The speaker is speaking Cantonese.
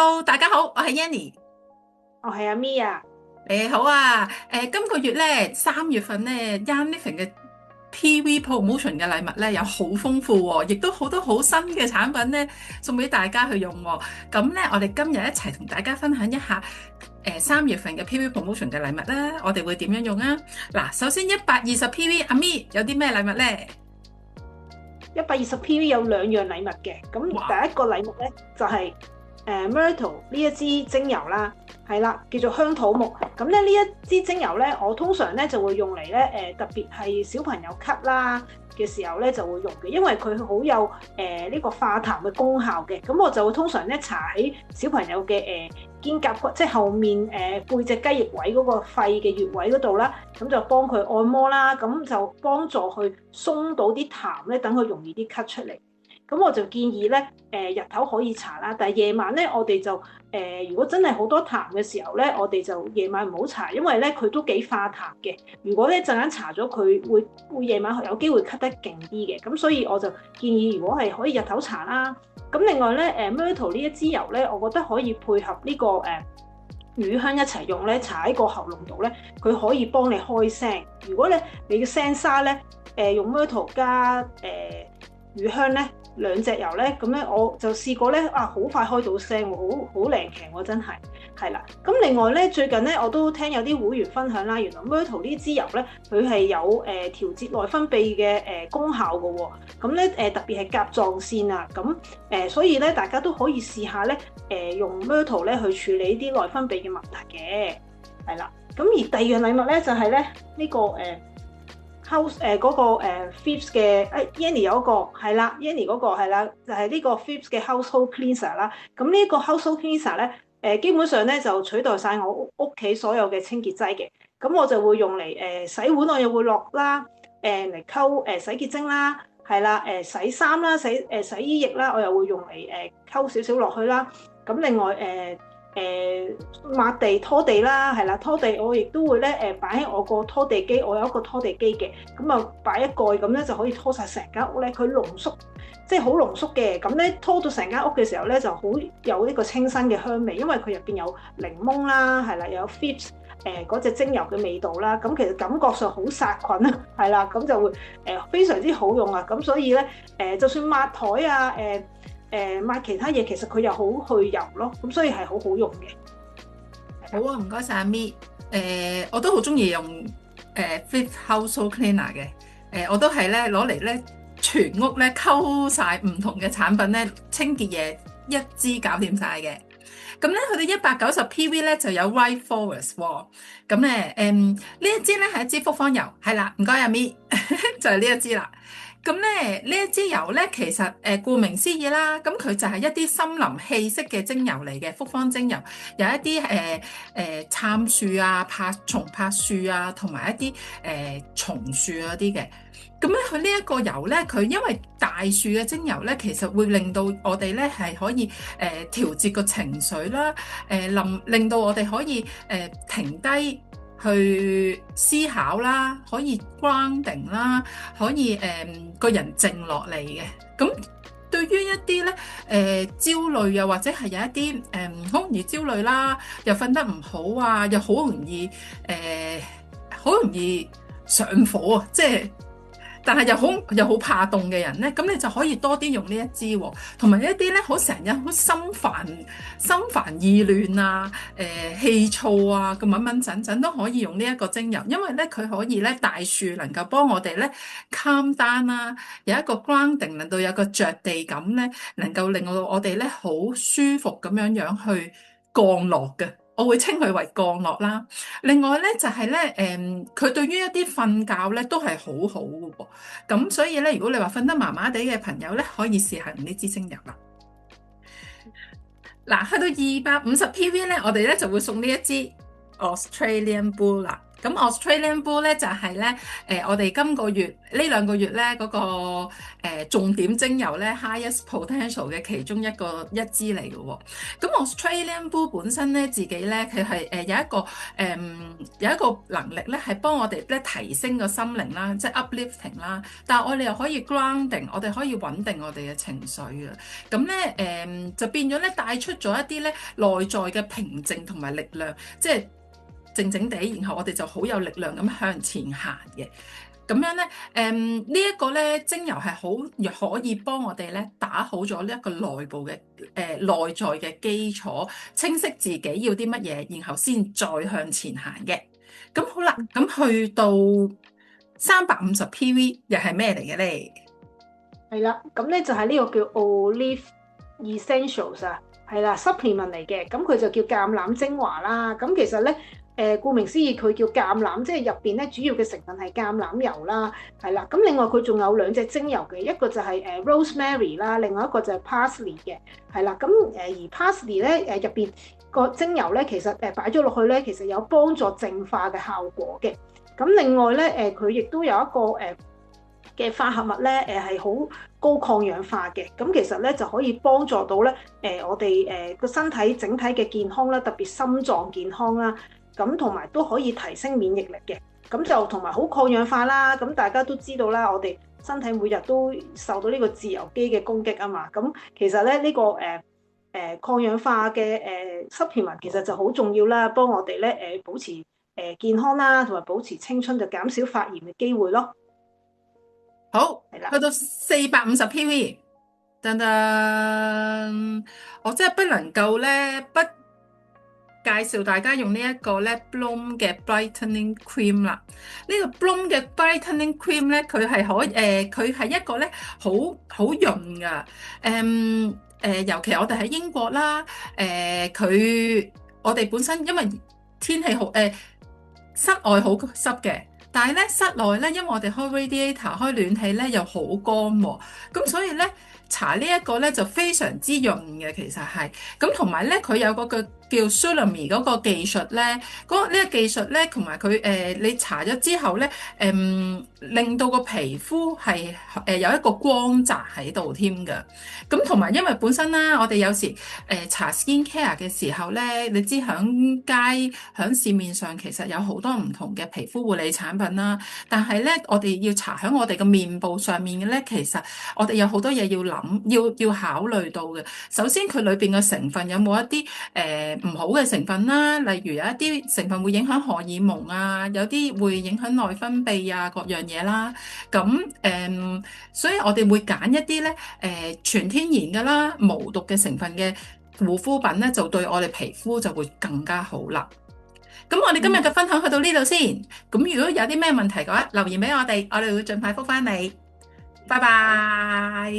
Hello，大家好，我係 Yanny。我係阿 Mi 啊。你好啊，今個月咧3月份咧 Young Living 嘅 TV promotion 嘅禮物咧有好豐富喎，亦都好多好新嘅產品咧送俾大家去用喎。咁咧，我哋今日一齊同大家分享一下3月份嘅 PV promotion 嘅禮物啦。我哋會點樣用啊？嗱，首先120 PV，阿 Mi 有啲咩禮物咧？120 PV 有兩樣禮物嘅，咁哇！第一個禮物咧就係Myrtle 呢一支精油啦，係啦，叫做香土木。咁咧呢一支精油咧，我通常咧就會用嚟咧特別係小朋友咳啦嘅時候咧就會用嘅，因為佢好有呢個化痰嘅功效嘅。咁我就會通常咧搽喺小朋友嘅肩胛骨，即係後面背脊雞翼位嗰個肺嘅穴位嗰度啦，咁就幫佢按摩啦，咁就幫助去鬆到啲痰咧，等佢容易啲咳出嚟。咁我就建議咧，日頭可以搽啦，但係夜晚咧，我哋就如果真係好多痰嘅時候咧，我哋就夜晚唔好搽，因為咧佢都幾化痰嘅。如果咧陣間搽咗，佢會夜晚有機會咳得勁啲嘅。咁所以我就建議，如果係可以日頭搽啦。咁另外咧，Myrtle 呢一支油咧，我覺得可以配合呢個乳香一齊用咧，搽喺個喉嚨度咧，佢可以幫你開聲。如果你嘅聲沙咧，用 Myrtle 加乳香咧，兩隻油咧，咁咧我就試過咧，好快開到聲喎，好靈奇喎，真係啦。咁另外咧，最近咧我都聽有啲會員分享啦，原來 Myrtle 呢支油咧，佢係有調節內分泌嘅功效嘅喎。咁咧特別係甲狀腺啊，咁所以咧大家都可以試下咧用 Myrtle 咧去處理啲內分泌嘅問題嘅，係啦。咁而第二樣禮物咧就係咧呢個House 嗰個Philips 嘅Yanny 有一個係啦，Yanny 嗰個係啦，就係呢個 Philips 嘅 Household Cleanser 啦。咁呢一個 Household Cleanser 咧基本上咧就取代晒我屋企所有嘅清潔劑嘅。咁我就會用嚟洗碗，我又會落啦，嚟溝洗潔精啦，係啦，洗衫啦，洗衣液啦，我又會用嚟溝少少落去啦。咁另外抹地拖地啦，係啦，拖地我亦都會咧擺喺我個拖地機，我有一個拖地機嘅，咁啊擺一蓋咁咧就可以拖晒成間屋咧，佢濃縮即係好濃縮嘅，咁咧拖到成間屋嘅時候咧就好有呢個清新嘅香味，因為佢入邊有檸檬啦，係啦，又有 Philips 嗰隻精油嘅味道啦，咁其實感覺上好殺菌啊，係啦，咁就會非常之好用啊，咁所以咧就算抹台啊抹其他嘢，其實佢又好去油咯，咁所以係好好用嘅。好啊，唔該晒阿咪。我都好中意用Fifth Household Cleaner 嘅。我都係咧攞嚟咧全屋咧溝晒唔同嘅產品咧清潔嘢一支搞掂晒嘅。咁咧佢哋190 PV 咧就有 White Forest 喎。咁咧呢一支咧係一支複方油，係啦，唔該阿咪，就係呢一支啦。咁咧呢一支油咧，其實顧名思義啦，咁佢就係一啲森林氣息嘅精油嚟嘅複方精油，有一啲杉樹啊、松柏樹啊，同埋一啲松樹嗰啲嘅。咁咧佢呢一個油咧，佢因為大樹嘅精油咧，其實會令到我哋咧係可以調節個情緒啦，令到我哋可以停低去思考啦，可以 grounding 啦，可以個人靜落嚟嘅。咁對於一啲咧焦慮又或者係有一啲好容易焦慮啦，又瞓得唔好啊，又好容易上火啊，即係。但係又好怕凍嘅人咧，咁你就可以多啲用呢一支喎，同埋一啲咧好成日好心煩意亂啊、氣燥啊咁穩陣陣都可以用呢一個精油，因為咧佢可以咧大樹能夠幫我哋咧 calm down 啦，有一個 grounding，令到有個着地感咧，能夠令到我哋咧好舒服咁樣樣去降落嘅。我會稱佢為降落啦。另外咧就係咧，佢對於一啲瞓覺咧都係好好嘅喎。咁所以咧，如果你話瞓得麻麻地嘅朋友咧，可以試下用呢支精油啦。嗱，去到250 PV 咧，我哋咧就會送呢一支 Australian Blue 啦。咁 Australian Blue 咧就係咧我哋今個月呢兩個月咧嗰個重點精油咧 highest potential 嘅其中一支嚟嘅喎。咁 Australian Blue 本身咧自己咧佢係有一個能力咧係幫我哋咧提升個心靈啦，即係 uplifting 啦。但係我哋又可以 grounding，我哋可以穩定我哋嘅情緒啊。咁咧就變咗咧帶出咗一啲咧內在嘅平靜同埋力量，即係靜靜地，然後我哋就好有力量咁向前行嘅。咁樣咧，呢一個咧精油係好可以幫我哋咧打好咗呢一個內部嘅內在嘅基礎，清晰自己要啲乜嘢，然後先再向前行嘅。咁好啦，咁去到350 PV 又係咩嚟嘅咧？係啦，咁咧就係呢個叫 Olive Essentials 啊，係啦 supplement 嚟嘅，咁佢就叫橄欖精華啦。咁其實咧，顧名思義，佢叫橄欖，即係入邊咧主要嘅成分係橄欖油啦，係啦。咁另外佢仲有兩隻精油嘅，一個就係rosemary 啦，另外一個就係 parsley 嘅，係啦。咁而 parsley 咧入邊個精油咧，其實擺咗落去咧，其實有幫助淨化嘅效果嘅。咁另外咧佢亦都有一個嘅化合物咧，係好高抗氧化嘅，咁其實咧就可以幫助到咧，我哋個身體整體嘅健康啦，特別心臟健康啦，咁同埋都可以提升免疫力嘅，咁就同埋好抗氧化啦。咁大家都知道啦，我哋身體每日都受到呢個自由基嘅攻擊啊嘛，咁其實咧呢個抗氧化嘅supplement其實就好重要啦，幫我哋咧保持健康啦，同埋保持青春，就減少發炎嘅機會咯。好，係啦，去到450 PV，噔噔，我真係不能夠咧不介紹大家用呢一個咧 Bloom 嘅 Brightening Cream 啦。呢個 Bloom 嘅 Brightening Cream 咧，佢係一個咧好潤噶。尤其我哋喺英國啦，我哋本身因為天氣室外好濕嘅。但係咧，室內咧，因為我哋開 radiator 開暖氣咧，又好乾喎，咁所以咧，搽呢一個咧就非常之潤嘅，其實係咁，同埋咧佢有個叫 Sulami 嗰個技術咧，呢個技術咧，同埋佢你搽咗之後咧，令到個皮膚係有一個光澤喺度添㗎。咁同埋因為本身啦，我哋有時搽 skin care 嘅時候咧，你知響街響市面上其實有好多唔同嘅皮膚護理產品啦，但係咧我哋要搽響我哋嘅面部上面嘅咧，其實我哋有好多嘢要諗，要考慮到嘅。首先佢裏邊嘅成分有冇一啲唔好嘅成分啦，例如有一啲成分會影響荷爾蒙啊，有啲會影響內分泌啊，各樣嘢啦。咁所以我哋會揀一啲咧全天然嘅啦，無毒嘅成分嘅護膚品咧，就對我哋皮膚就會更加好啦。咁我哋今日嘅分享去到呢度先。咁如果有啲咩問題嘅話，留言俾我哋會盡快覆返你。拜拜。